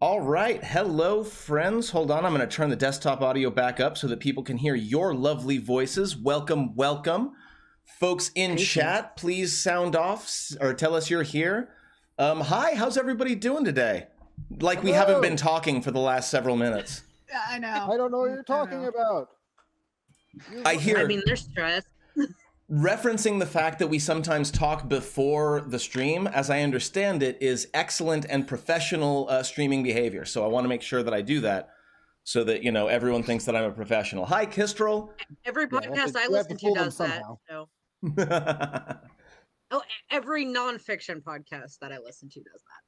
All right, hello friends. Hold on, I'm going to turn the desktop audio back up so that people can hear your lovely voices. Welcome, welcome. Folks in chat, please sound off or tell us you're here. Hi, how's everybody doing today? Like we haven't been talking for the last several minutes. Yeah, I know. I don't know what you're talking about. I hear. I mean, they're stressed. Referencing the fact that we sometimes talk before the stream, as I understand it, is excellent and professional streaming behavior. So I want to make sure that I do that so that, you know, everyone thinks that I'm a professional. Hi, Kistrel. Every podcast I listen to does that. So. Every nonfiction podcast that I listen to does that.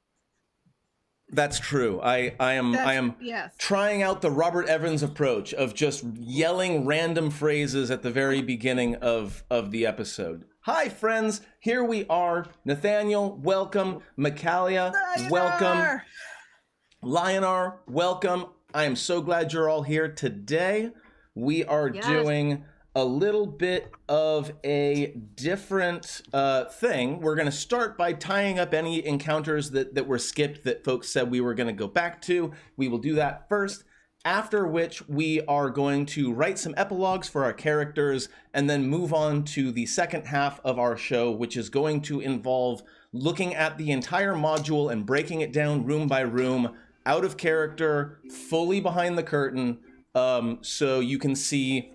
That's true. I am trying out the Robert Evans approach of just yelling random phrases at the very beginning of the episode. Hi, friends. Here we are. Nathaniel, welcome. Micalia, welcome. Lionar, welcome. I am so glad you're all here today. We are doing a little bit of a different thing. We're going to start by tying up any encounters that were skipped that folks said we were going to go back to. We will do that first, after which we are going to write some epilogues for our characters and then move on to the second half of our show, which is going to involve looking at the entire module and breaking it down room by room, out of character, fully behind the curtain, so you can see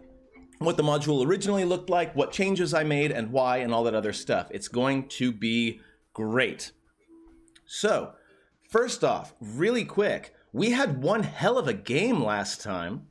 what the module originally looked like, what changes I made, and why, and all that other stuff. It's going to be great. So, first off, really quick, we had one hell of a game last time.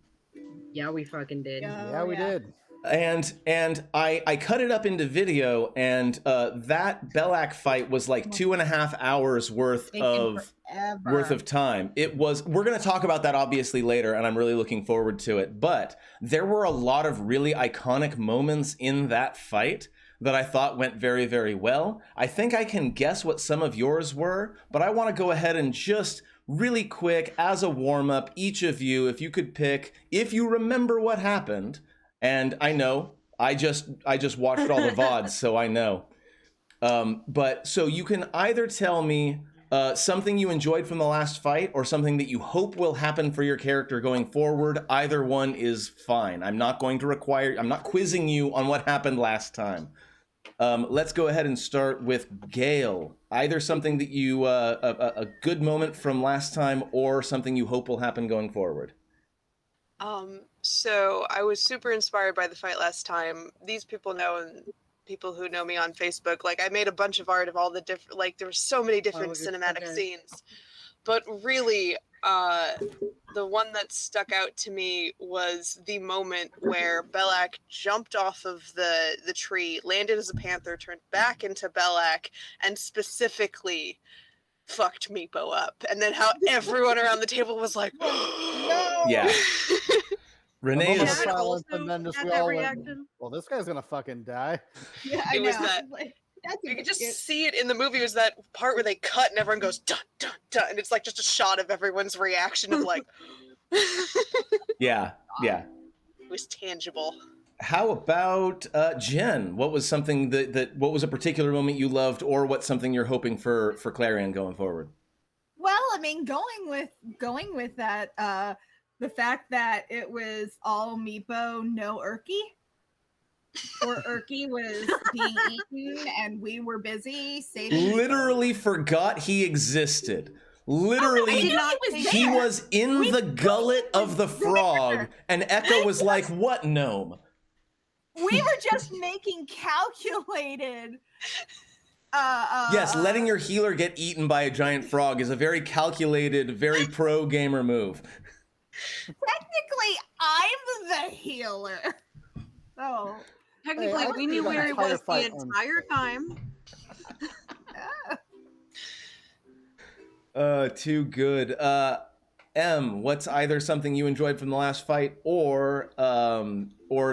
Yeah, we fucking did. Yeah, we did. And I cut it up into video, and that Belak fight was like 2.5 hours worth of time. It was. We're going to talk about that obviously later, and I'm really looking forward to it. But there were a lot of really iconic moments in that fight that I thought went very, very well. I think I can guess what some of yours were, but I want to go ahead and just really quick, as a warm-up, each of you, if you could pick, if you remember what happened. And I know, I just watched all the VODs, so I know. But so you can either tell me something you enjoyed from the last fight or something that you hope will happen for your character going forward. Either one is fine. I'm not quizzing you on what happened last time. Let's go ahead and start with Gale. Either something that you, a good moment from last time or something you hope will happen going forward. So I was super inspired by the fight last time. These people know, and people who know me on Facebook, like I made a bunch of art of all the different, like there were so many different cinematic scenes. But really, the one that stuck out to me was the moment where Belak jumped off of the tree, landed as a panther, turned back into Belak, and specifically fucked Meepo up. And then how everyone around the table was like, no! Yeah. Renee is silent, and then just well, this guy's gonna fucking die. Yeah, it was that. You could just see it in the movie. It was that part where they cut and everyone goes dun dun dun, and it's like just a shot of everyone's reaction of like. Yeah. It was tangible. How about Jen? What was something what was a particular moment you loved, or what's something you're hoping for Clarion going forward? Well, I mean, going with that, the fact that it was all Meepo, no Erky, or Erky was being eaten and we were busy saving. Literally forgot he existed. Literally, he was in the gullet of the frog, and Echo was like, "What gnome?" We were just making calculated. Yes, letting your healer get eaten by a giant frog is a very calculated, very pro gamer move. Technically, I'm the healer. Oh. Technically, we knew where he was the entire time. Too good. M, what's either something you enjoyed from the last fight or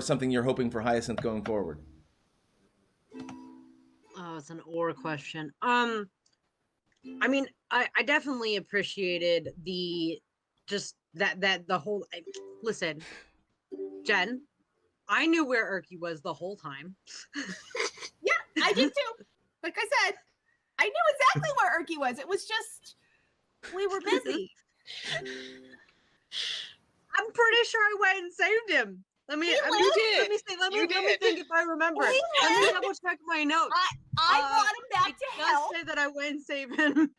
something you're hoping for Hyacinth going forward? Oh, it's an or question. I mean, I definitely appreciated the whole. Listen, Jen, I knew where Erky was the whole time. Yeah, I did too. Like I said, I knew exactly where Erky was. It was just we were busy. I'm pretty sure I went and saved him. Let me think if I remember. Let me double check my notes. I brought him back to health. Say that I went and saved him.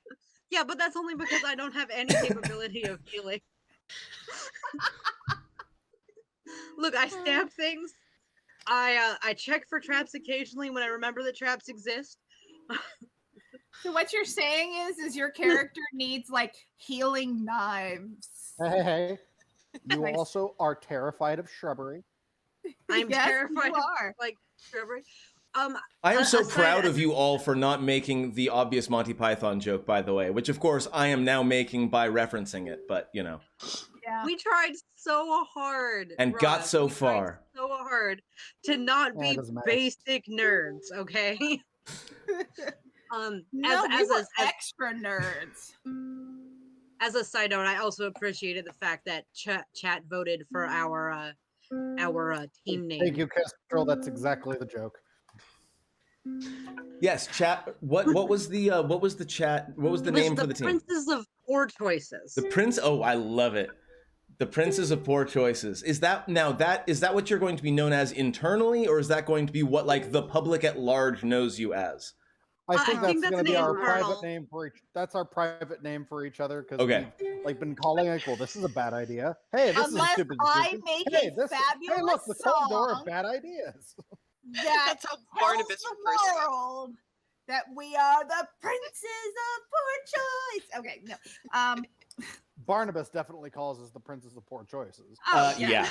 Yeah, but that's only because I don't have any capability of healing. Look, I stamp things. I check for traps occasionally when I remember that traps exist. So what you're saying is your character needs like healing knives. Hey. You also are terrified of shrubbery. I'm terrified of like shrubbery. I am so proud of you all for not making the obvious Monty Python joke, by the way, which of course I am now making by referencing it, but you know. Yeah. We tried so hard. And Rob. got so far. So hard to not be basic nerds, okay? We were extra nerds. As a side note, I also appreciated the fact that chat voted for our team name. Thank you, Kestrel. That's exactly the joke. Yes, chat. What was the name for the team? The Princes of Poor Choices. The Prince. Oh, I love it. The Princes of Poor Choices. Is that what you're going to be known as internally, or is that going to be what like the public at large knows you as? I think that's going to be our private name for each. That's our private name for each other because we've like been calling like, well, this is a bad idea. Hey, this is a stupid decision. Hey, look, the cold door of bad ideas. That's how Barnabas the world that we are the princes of poor choice. Okay, no. Barnabas definitely calls us the Princes of Poor Choices. Yeah.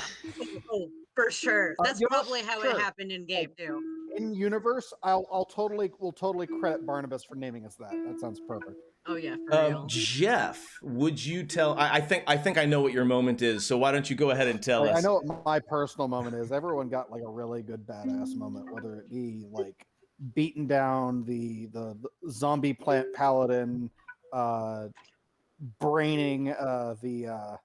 Oh, for sure. That's probably how it happened in game too. In universe, we'll totally credit Barnabas for naming us that. That sounds perfect. Oh yeah, for real. Jeff, would you tell? I think I know what your moment is. So why don't you go ahead and tell us? I know what my personal moment is. Everyone got like a really good badass moment, whether it be like beating down the zombie plant paladin, braining the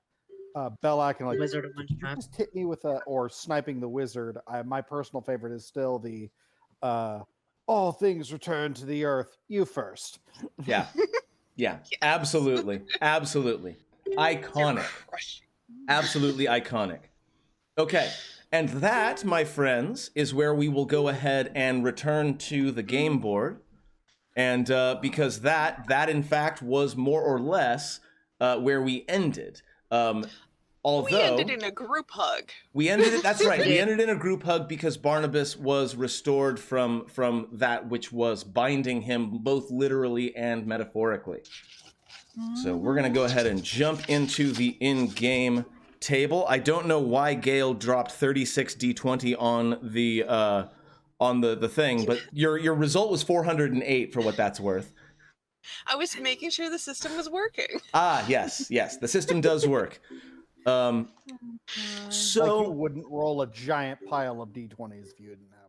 Belak and like wizard of just hit me with or sniping the wizard. My personal favorite is still the all things return to the earth, you first. Yeah. Yes. Absolutely iconic. Absolutely iconic. Okay, and that, my friends, is where we will go ahead and return to the game board, and because that in fact was more or less where we ended. Although we ended in a group hug. We ended it. That's right. We ended in a group hug because Barnabas was restored from that which was binding him both literally and metaphorically. So we're gonna go ahead and jump into the in-game table. I don't know why Gale dropped 36 D20 on the thing, but your result was 408 for what that's worth. I was making sure the system was working. Ah, yes, the system does work. So like you wouldn't roll a giant pile of D20s if you didn't have